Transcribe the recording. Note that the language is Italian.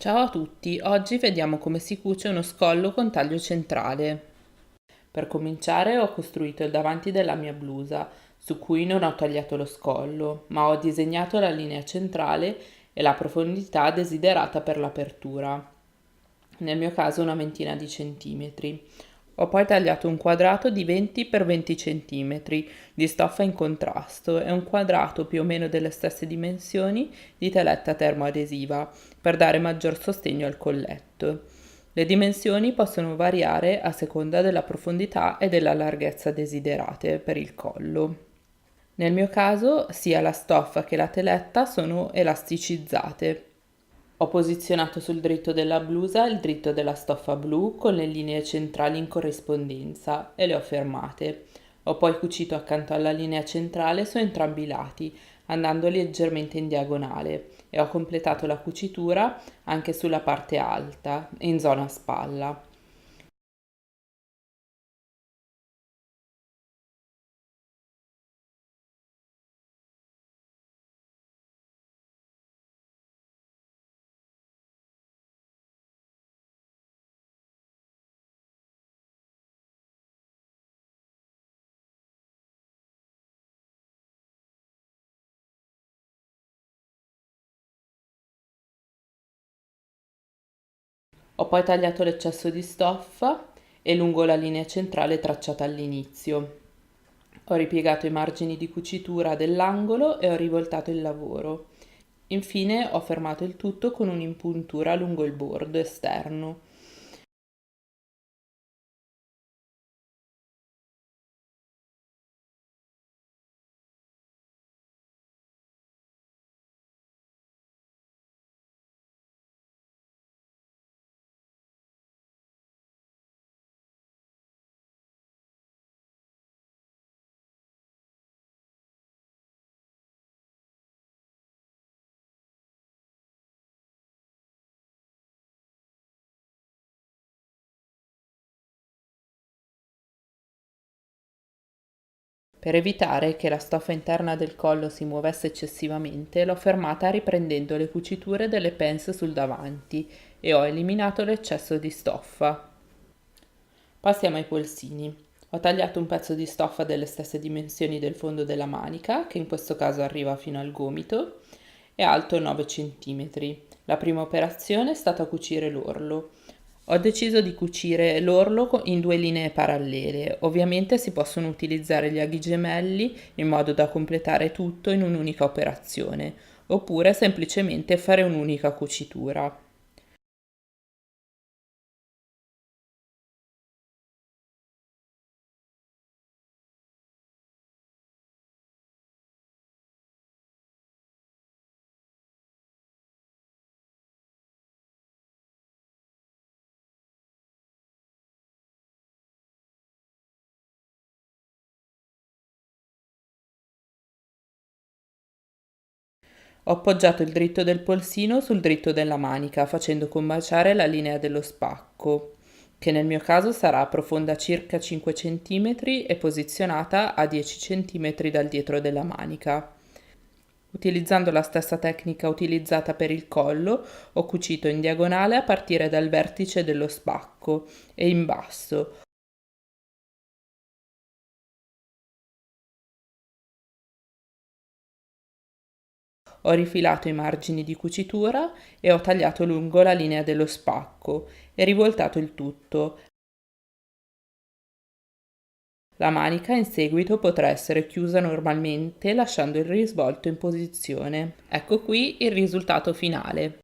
Ciao a tutti, oggi vediamo come si cuce uno scollo con taglio centrale. Per cominciare ho costruito il davanti della mia blusa, su cui non ho tagliato lo scollo, ma ho disegnato la linea centrale e la profondità desiderata per l'apertura, nel mio caso una ventina di centimetri. Ho poi tagliato un quadrato di 20 x 20 centimetri di stoffa in contrasto e un quadrato più o meno delle stesse dimensioni di teletta termoadesiva per dare maggior sostegno al colletto. Le dimensioni possono variare a seconda della profondità e della larghezza desiderate per il collo. Nel mio caso sia la stoffa che la teletta sono elasticizzate. Ho posizionato sul dritto della blusa il dritto della stoffa blu con le linee centrali in corrispondenza e le ho fermate. Ho poi cucito accanto alla linea centrale su entrambi i lati, andando leggermente in diagonale, e ho completato la cucitura anche sulla parte alta, in zona spalla. Ho poi tagliato l'eccesso di stoffa e lungo la linea centrale tracciata all'inizio. Ho ripiegato i margini di cucitura dell'angolo e ho rivoltato il lavoro. Infine ho fermato il tutto con un'impuntura lungo il bordo esterno. Per evitare che la stoffa interna del collo si muovesse eccessivamente, l'ho fermata riprendendo le cuciture delle pence sul davanti e ho eliminato l'eccesso di stoffa. Passiamo ai polsini. Ho tagliato un pezzo di stoffa delle stesse dimensioni del fondo della manica, che in questo caso arriva fino al gomito, e alto 9 centimetri. La prima operazione è stata cucire l'orlo. Ho deciso di cucire l'orlo in due linee parallele. Ovviamente si possono utilizzare gli aghi gemelli in modo da completare tutto in un'unica operazione, oppure semplicemente fare un'unica cucitura. Ho appoggiato il dritto del polsino sul dritto della manica, facendo combaciare la linea dello spacco, che nel mio caso sarà profonda circa 5 cm e posizionata a 10 cm dal dietro della manica. Utilizzando la stessa tecnica utilizzata per il collo, ho cucito in diagonale a partire dal vertice dello spacco e in basso. Ho rifilato i margini di cucitura e ho tagliato lungo la linea dello spacco e rivoltato il tutto. La manica in seguito potrà essere chiusa normalmente lasciando il risvolto in posizione. Ecco qui il risultato finale.